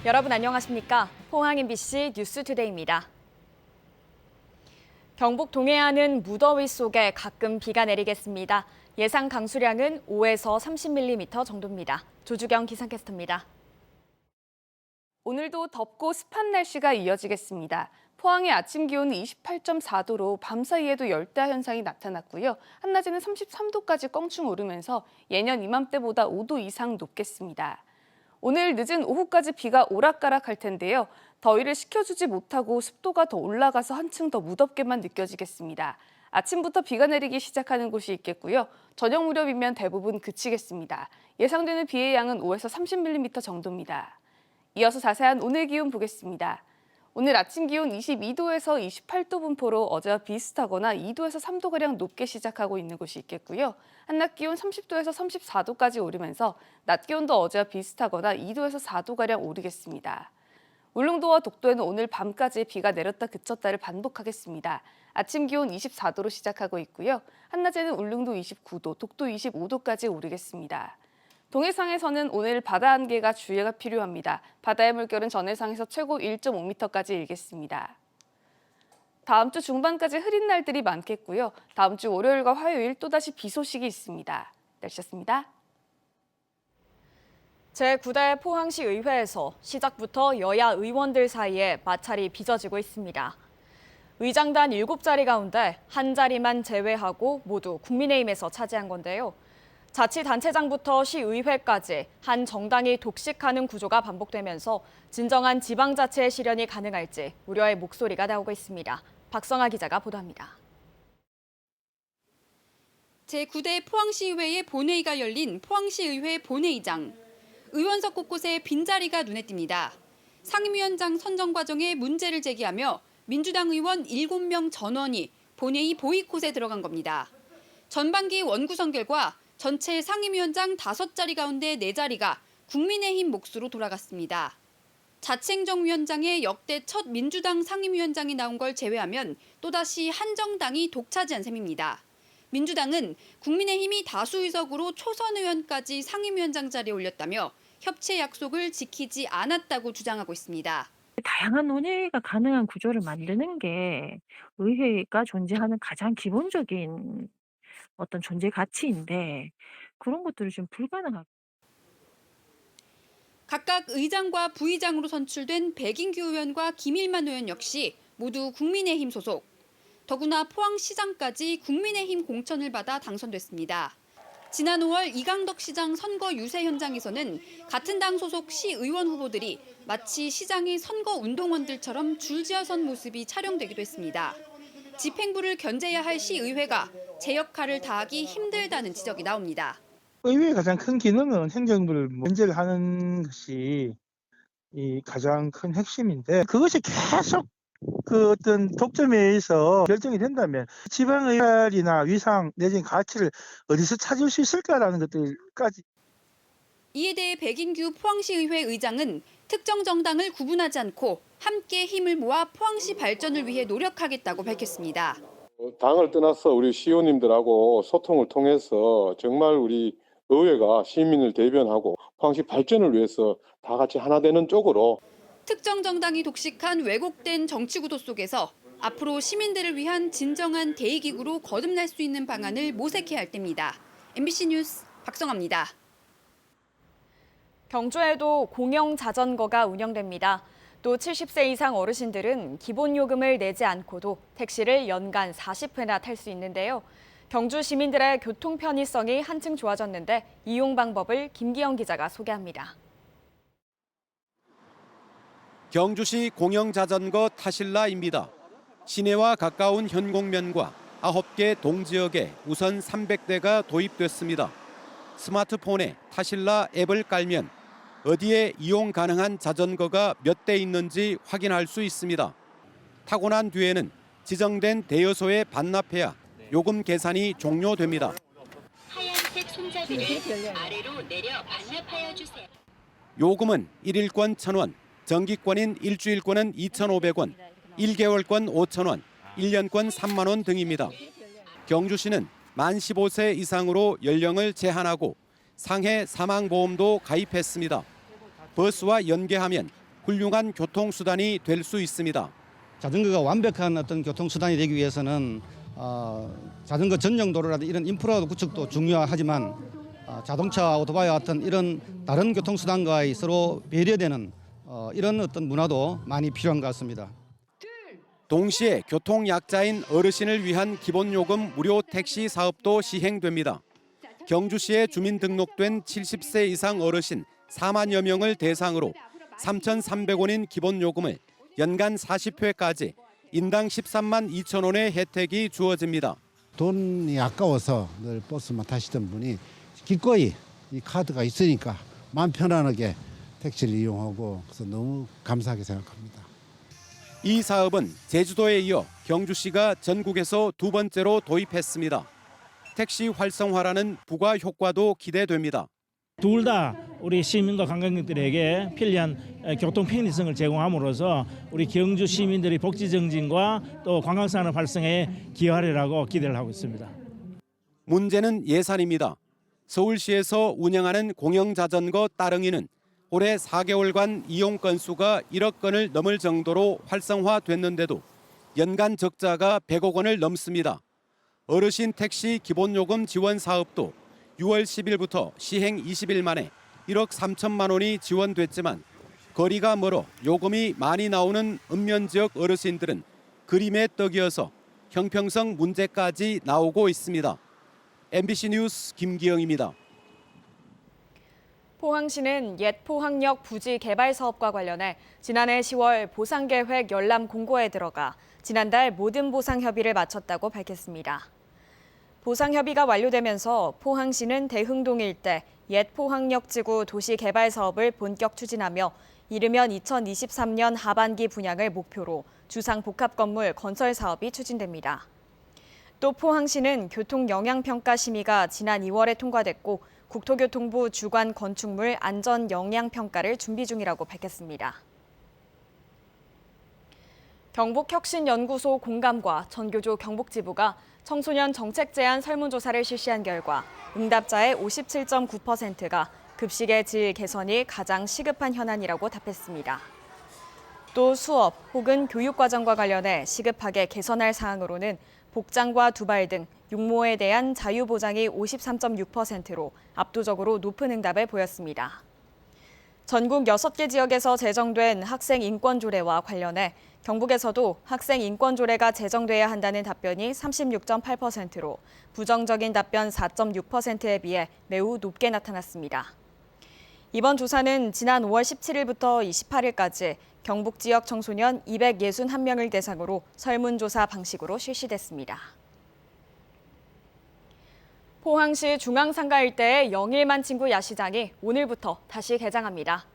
여러분 안녕하십니까? 포항 MBC 뉴스투데이입니다. 경북 동해안은 무더위 속에 가끔 비가 내리겠습니다. 예상 강수량은 5에서 30mm 정도입니다. 조주경 기상캐스터입니다. 오늘도 덥고 습한 날씨가 이어지겠습니다. 포항의 아침 기온은 28.4도로 밤사이에도 열대야 현상이 나타났고요. 한낮에는 33도까지 껑충 오르면서 예년 이맘때보다 5도 이상 높겠습니다. 오늘 늦은 오후까지 비가 오락가락할 텐데요. 더위를 식혀주지 못하고 습도가 더 올라가서 한층 더 무덥게만 느껴지겠습니다. 아침부터 비가 내리기 시작하는 곳이 있겠고요. 저녁 무렵이면 대부분 그치겠습니다. 예상되는 비의 양은 5에서 30mm 정도입니다. 이어서 자세한 오늘 기온 보겠습니다. 오늘 아침 기온 22도에서 28도 분포로 어제와 비슷하거나 2도에서 3도가량 높게 시작하고 있는 곳이 있겠고요. 한낮 기온 30도에서 34도까지 오르면서 낮 기온도 어제와 비슷하거나 2도에서 4도가량 오르겠습니다. 울릉도와 독도에는 오늘 밤까지 비가 내렸다 그쳤다를 반복하겠습니다. 아침 기온 24도로 시작하고 있고요. 한낮에는 울릉도 29도, 독도 25도까지 오르겠습니다. 동해상에서는 오늘 바다 안개가 주의가 필요합니다. 바다의 물결은 전해상에서 최고 1.5m까지 일겠습니다. 다음 주 중반까지 흐린 날들이 많겠고요. 다음 주 월요일과 화요일 또다시 비 소식이 있습니다. 날씨였습니다. 제9대 포항시 의회에서 시작부터 여야 의원들 사이에 마찰이 빚어지고 있습니다. 의장단 7자리 가운데 한 자리만 제외하고 모두 국민의힘에서 차지한 건데요. 자치단체장부터 시의회까지 한 정당이 독식하는 구조가 반복되면서 진정한 지방자치의 실현이 가능할지 우려의 목소리가 나오고 있습니다. 박성아 기자가 보도합니다. 제9대 포항시의회의 본회의가 열린 포항시의회 본회의장. 의원석 곳곳에 빈자리가 눈에 띕니다. 상임위원장 선정 과정에 문제를 제기하며 민주당 의원 7명 전원이 본회의 보이콧에 들어간 겁니다. 전반기 원구성 결과 전체 상임위원장 5자리 가운데 4자리가 국민의힘 몫으로 돌아갔습니다. 자치행정위원장의 역대 첫 민주당 상임위원장이 나온 걸 제외하면 또다시 한 정당이 독차지한 셈입니다. 민주당은 국민의힘이 다수 의석으로 초선 의원까지 상임위원장 자리에 올렸다며 협치 약속을 지키지 않았다고 주장하고 있습니다. 다양한 논의가 가능한 구조를 만드는 게 의회가 존재하는 가장 기본적인 어떤 존재 가치인데 그런 것들이 지금 불가능하고. 각각 의장과 부의장으로 선출된 백인규 의원과 김일만 의원 역시 모두 국민의힘 소속. 더구나 포항시장까지 국민의힘 공천을 받아 당선됐습니다. 지난 5월 이강덕 시장 선거 유세 현장에서는 같은 당 소속 시의원 후보들이 마치 시장의 선거 운동원들처럼 줄지어선 모습이 촬영되기도 했습니다. 집행부를 견제해야 할 시의회가 제 역할을 다하기 힘들다는 지적이 나옵니다. 의회의 가장 큰 기능은 행정부를 견제를 하는 것이 이 가장 큰 핵심인데 그것이 계속 그 어떤 독점에 의해서 결정이 된다면 지방의 역할이나 위상 내지는 가치를 어디서 찾을 수 있을까라는 것들까지. 이에 대해 백인규 포항시의회 의장은 특정 정당을 구분하지 않고 함께 힘을 모아 포항시 발전을 위해 노력하겠다고 밝혔습니다. 당을 떠나서 우리 시의원님들하고 소통을 통해서 정말 우리 의회가 시민을 대변하고 포항시 발전을 위해서 다 같이 하나 되는 쪽으로. 특정 정당이 독식한 왜곡된 정치구도 속에서 앞으로 시민들을 위한 진정한 대의기구로 거듭날 수 있는 방안을 모색해야 할 때입니다. MBC 뉴스 박성아입니다. 경주에도 공영 자전거가 운영됩니다. 또 70세 이상 어르신들은 기본 요금을 내지 않고도 택시를 연간 40회나 탈 수 있는데요. 경주 시민들의 교통 편의성이 한층 좋아졌는데 이용 방법을 김기영 기자가 소개합니다. 경주시 공영자전거 타실라입니다. 시내와 가까운 현곡면과 9개 동지역에 우선 300대가 도입됐습니다. 스마트폰에 타실라 앱을 깔면 어디에 이용 가능한 자전거가 몇 대 있는지 확인할 수 있습니다. 타고 난 뒤에는 지정된 대여소에 반납해야 요금 계산이 종료됩니다. 하얀색 손잡이를 아래로 내려 반납하여 주세요. 요금은 1일권 1,000원, 정기권인 일주일권은 2,500원, 1개월권 5,000원, 1년권 3만 원 등입니다. 경주시는 만 15세 이상으로 연령을 제한하고 상해 사망보험도 가입했습니다. 버스와 연계하면 훌륭한 교통수단이 될 수 있습니다. 자전거가 완벽한 어떤 교통수단이 되기 위해서는 자전거 전용 도로라든지 이런 인프라 구축도 중요하지만 자동차, 오토바이와 같은 이런 다른 교통수단과의 서로 배려되는 이런 어떤 문화도 많이 필요한 것 같습니다. 동시에 교통약자인 어르신을 위한 기본요금 무료 택시 사업도 시행됩니다. 경주시에 주민등록된 70세 이상 어르신 4만여 명을 대상으로 3,300원인 기본요금을 연간 40회까지 인당 13만 2천 원의 혜택이 주어집니다. 돈이 아까워서 늘 버스만 타시던 분이 기꺼이 이 카드가 있으니까 마음 편안하게 택시를 이용하고 그래서 너무 감사하게 생각합니다. 이 사업은 제주도에 이어 경주시가 전국에서 두 번째로 도입했습니다. 택시 활성화라는 부가 효과도 기대됩니다. 둘 다 우리 시민과 관광객들에게 편리한 교통 편의성을 제공함으로써 우리 경주 시민들의 복지 증진과 또 관광산업 활성화에 기여하리라고 기대를 하고 있습니다. 문제는 예산입니다. 서울시에서 운영하는 공영자전거 따릉이는 올해 4개월간 이용 건수가 1억 건을 넘을 정도로 활성화됐는데도 연간 적자가 100억 원을 넘습니다. 어르신 택시 기본요금 지원 사업도 6월 10일부터 시행 20일 만에 1억 3천만 원이 지원됐지만 거리가 멀어 요금이 많이 나오는 읍면지역 어르신들은 그림의 떡이어서 형평성 문제까지 나오고 있습니다. MBC 뉴스 김기영입니다. 포항시는 옛 포항역 부지 개발 사업과 관련해 지난해 10월 보상계획 열람 공고에 들어가 지난달 모든 보상 협의를 마쳤다고 밝혔습니다. 보상 협의가 완료되면서 포항시는 대흥동 일대 옛 포항역 지구 도시 개발 사업을 본격 추진하며 이르면 2023년 하반기 분양을 목표로 주상 복합 건물 건설 사업이 추진됩니다. 또 포항시는 교통 영향 평가 심의가 지난 2월에 통과됐고 국토교통부 주관 건축물 안전 영향 평가를 준비 중이라고 밝혔습니다. 경북혁신연구소 공감과 전교조 경북지부가 청소년 정책 제안 설문조사를 실시한 결과 응답자의 57.9%가 급식의 질 개선이 가장 시급한 현안이라고 답했습니다. 또 수업 혹은 교육과정과 관련해 시급하게 개선할 사항으로는 복장과 두발 등 육모에 대한 자유보장이 53.6%로 압도적으로 높은 응답을 보였습니다. 전국 6개 지역에서 제정된 학생 인권 조례와 관련해 경북에서도 학생 인권 조례가 제정돼야 한다는 답변이 36.8%로 부정적인 답변 4.6%에 비해 매우 높게 나타났습니다. 이번 조사는 지난 5월 17일부터 28일까지 경북 지역 청소년 261명을 대상으로 설문조사 방식으로 실시됐습니다. 포항시 중앙상가 일대의 영일만 친구 야시장이 오늘부터 다시 개장합니다.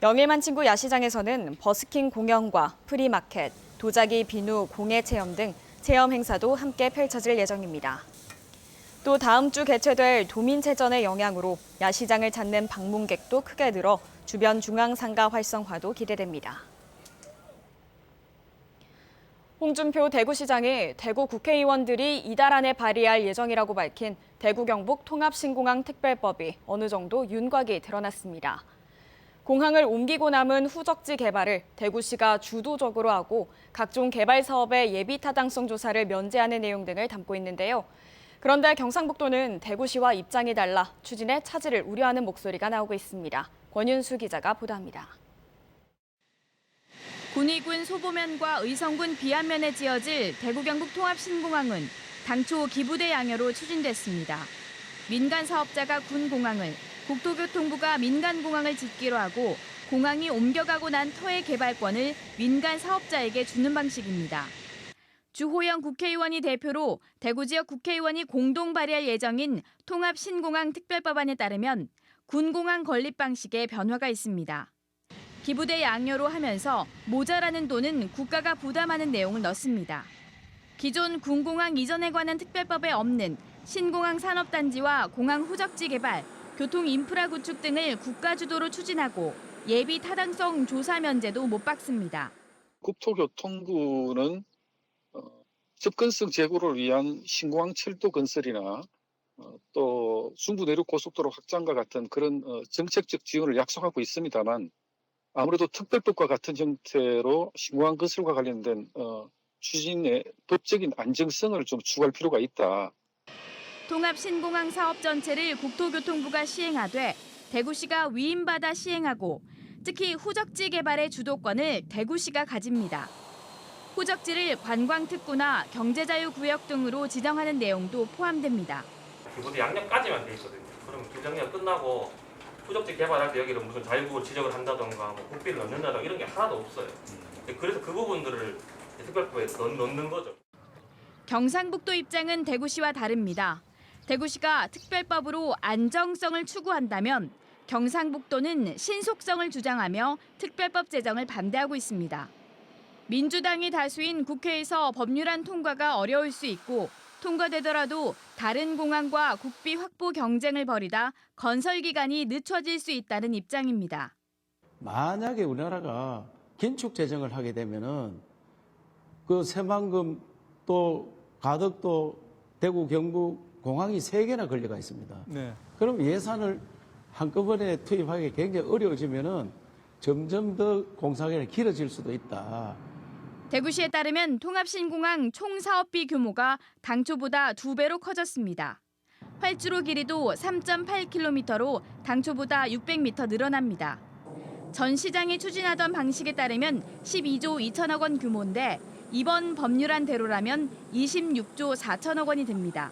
영일만 친구 야시장에서는 버스킹 공연과 프리마켓, 도자기 비누 공예 체험 등 체험 행사도 함께 펼쳐질 예정입니다. 또 다음 주 개최될 도민체전의 영향으로 야시장을 찾는 방문객도 크게 늘어 주변 중앙상가 활성화도 기대됩니다. 홍준표 대구시장이 대구 국회의원들이 이달 안에 발의할 예정이라고 밝힌 대구 경북 통합신공항 특별법이 어느 정도 윤곽이 드러났습니다. 공항을 옮기고 남은 후적지 개발을 대구시가 주도적으로 하고 각종 개발 사업의 예비 타당성 조사를 면제하는 내용 등을 담고 있는데요. 그런데 경상북도는 대구시와 입장이 달라 추진에 차질을 우려하는 목소리가 나오고 있습니다. 권윤수 기자가 보도합니다. 군위군 소보면과 의성군 비안면에 지어질 대구 경북 통합신공항은 당초 기부대 양여로 추진됐습니다. 민간 사업자가 군 공항을, 국토교통부가 민간 공항을 짓기로 하고 공항이 옮겨가고 난 터의 개발권을 민간 사업자에게 주는 방식입니다. 주호영 국회의원이 대표로 대구 지역 국회의원이 공동 발의할 예정인 통합신공항 특별법안에 따르면 군공항 건립 방식에 변화가 있습니다. 기부대 양여로 하면서 모자라는 돈은 국가가 부담하는 내용을 넣습니다. 기존 군공항 이전에 관한 특별법에 없는 신공항 산업단지와 공항 후적지 개발, 교통 인프라 구축 등을 국가 주도로 추진하고 예비 타당성 조사 면제도 못 받습니다. 국토교통부는 접근성 제고를 위한 신공항 철도 건설이나 또 중부 내륙 고속도로 확장과 같은 그런 정책적 지원을 약속하고 있습니다만 아무래도 특별법과 같은 형태로 신공항 건설과 관련된 추진의 법적인 안정성을 좀 추구할 필요가 있다. 통합신공항 사업 전체를 국토교통부가 시행하되 대구시가 위임받아 시행하고 특히 후적지 개발의 주도권을 대구시가 가집니다. 후적지를 관광특구나 경제자유구역 등으로 지정하는 내용도 포함됩니다. 기부대 양념까지만 돼 있거든요. 그럼 기정령 끝나고 후적지 개발할 때 여기를 무슨 자유구를 지정을 한다던가 뭐 국비를 넣는다던가 이런 게 하나도 없어요. 그래서 그 부분들을 특별법에 넣는 거죠. 경상북도 입장은 대구시와 다릅니다. 대구시가 특별법으로 안정성을 추구한다면 경상북도는 신속성을 주장하며 특별법 제정을 반대하고 있습니다. 민주당이 다수인 국회에서 법률안 통과가 어려울 수 있고 통과되더라도 다른 공항과 국비 확보 경쟁을 벌이다 건설 기간이 늦춰질 수 있다는 입장입니다. 만약에 우리나라가 긴축 재정을 하게 되면은 그 새만금 또 가덕도 대구 경북 공항이 3개나 걸려가 있습니다. 네. 그럼 예산을 한꺼번에 투입하기 굉장히 어려워지면은 점점 더 공사기간이 길어질 수도 있다. 대구시에 따르면 통합신공항 총 사업비 규모가 당초보다 2배로 커졌습니다. 활주로 길이도 3.8km로 당초보다 600m 늘어납니다. 전 시장이 추진하던 방식에 따르면 12조 2천억 원 규모인데 이번 법률안대로라면 26조 4천억 원이 듭니다.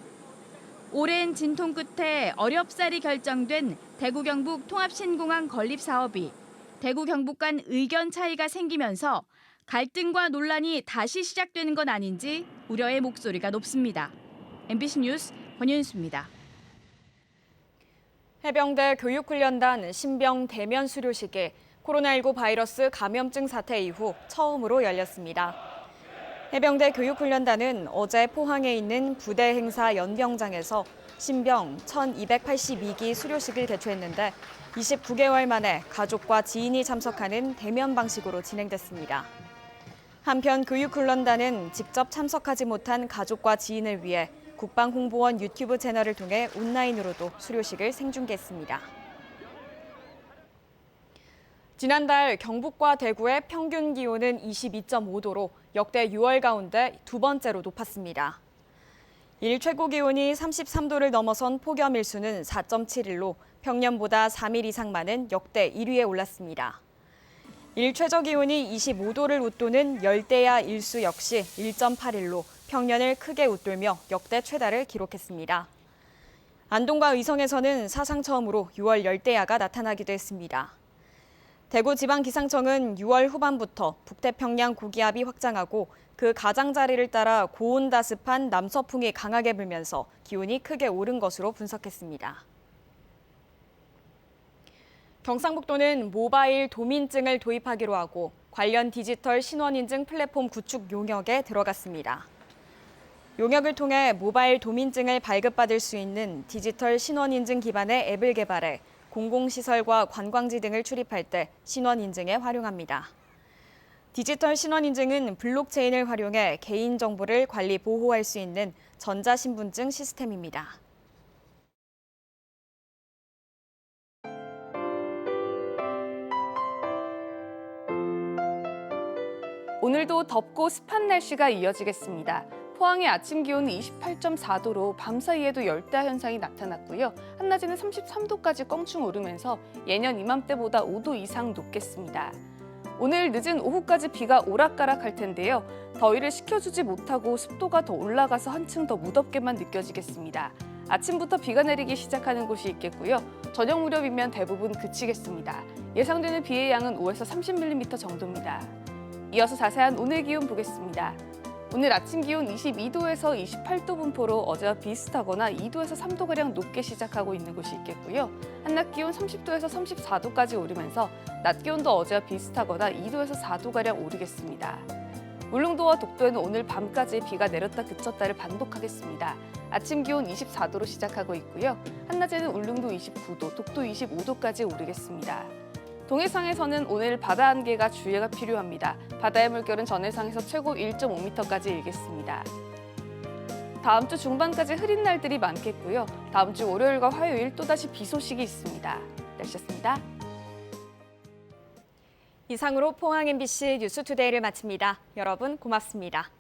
오랜 진통 끝에 어렵사리 결정된 대구 경북 통합신공항 건립 사업이 대구 경북 간 의견 차이가 생기면서 갈등과 논란이 다시 시작되는 건 아닌지 우려의 목소리가 높습니다. MBC 뉴스 권윤수입니다. 해병대 교육훈련단 신병 대면 수료식이 코로나19 바이러스 감염증 사태 이후 처음으로 열렸습니다. 해병대 교육훈련단은 어제 포항에 있는 부대 행사 연병장에서 신병 1282기 수료식을 개최했는데 29개월 만에 가족과 지인이 참석하는 대면 방식으로 진행됐습니다. 한편 교육훈련단은 직접 참석하지 못한 가족과 지인을 위해 국방홍보원 유튜브 채널을 통해 온라인으로도 수료식을 생중계했습니다. 지난달 경북과 대구의 평균 기온은 22.5도로 역대 6월 가운데 두 번째로 높았습니다. 일 최고 기온이 33도를 넘어선 폭염 일수는 4.7일로 평년보다 3일 이상 많은 역대 1위에 올랐습니다. 일 최저 기온이 25도를 웃도는 열대야 일수 역시 1.8일로 평년을 크게 웃돌며 역대 최다를 기록했습니다. 안동과 의성에서는 사상 처음으로 6월 열대야가 나타나기도 했습니다. 대구지방기상청은 6월 후반부터 북태평양 고기압이 확장하고 그 가장자리를 따라 고온다습한 남서풍이 강하게 불면서 기온이 크게 오른 것으로 분석했습니다. 경상북도는 모바일 도민증을 도입하기로 하고 관련 디지털 신원인증 플랫폼 구축 용역에 들어갔습니다. 용역을 통해 모바일 도민증을 발급받을 수 있는 디지털 신원인증 기반의 앱을 개발해 공공시설과 관광지 등을 출입할 때 신원인증에 활용합니다. 디지털 신원인증은 블록체인을 활용해 개인정보를 관리 보호할 수 있는 전자신분증 시스템입니다. 오늘도 덥고 습한 날씨가 이어지겠습니다. 포항의 아침 기온은 28.4도로 밤사이에도 열대야 현상이 나타났고요. 한낮에는 33도까지 껑충 오르면서 예년 이맘때보다 5도 이상 높겠습니다. 오늘 늦은 오후까지 비가 오락가락할 텐데요. 더위를 식혀주지 못하고 습도가 더 올라가서 한층 더 무덥게만 느껴지겠습니다. 아침부터 비가 내리기 시작하는 곳이 있겠고요. 저녁 무렵이면 대부분 그치겠습니다. 예상되는 비의 양은 5에서 30mm 정도입니다. 이어서 자세한 오늘 기온 보겠습니다. 오늘 아침 기온 22도에서 28도 분포로 어제와 비슷하거나 2도에서 3도가량 높게 시작하고 있는 곳이 있겠고요. 한낮 기온 30도에서 34도까지 오르면서 낮 기온도 어제와 비슷하거나 2도에서 4도가량 오르겠습니다. 울릉도와 독도에는 오늘 밤까지 비가 내렸다 그쳤다를 반복하겠습니다. 아침 기온 24도로 시작하고 있고요. 한낮에는 울릉도 29도, 독도 25도까지 오르겠습니다. 동해상에서는 오늘 바다 안개가 주의가 필요합니다. 바다의 물결은 전해상에서 최고 1.5m까지 일겠습니다. 다음 주 중반까지 흐린 날들이 많겠고요. 다음 주 월요일과 화요일 또다시 비 소식이 있습니다. 날씨였습니다. 이상으로 포항 MBC 뉴스투데이를 마칩니다. 여러분 고맙습니다.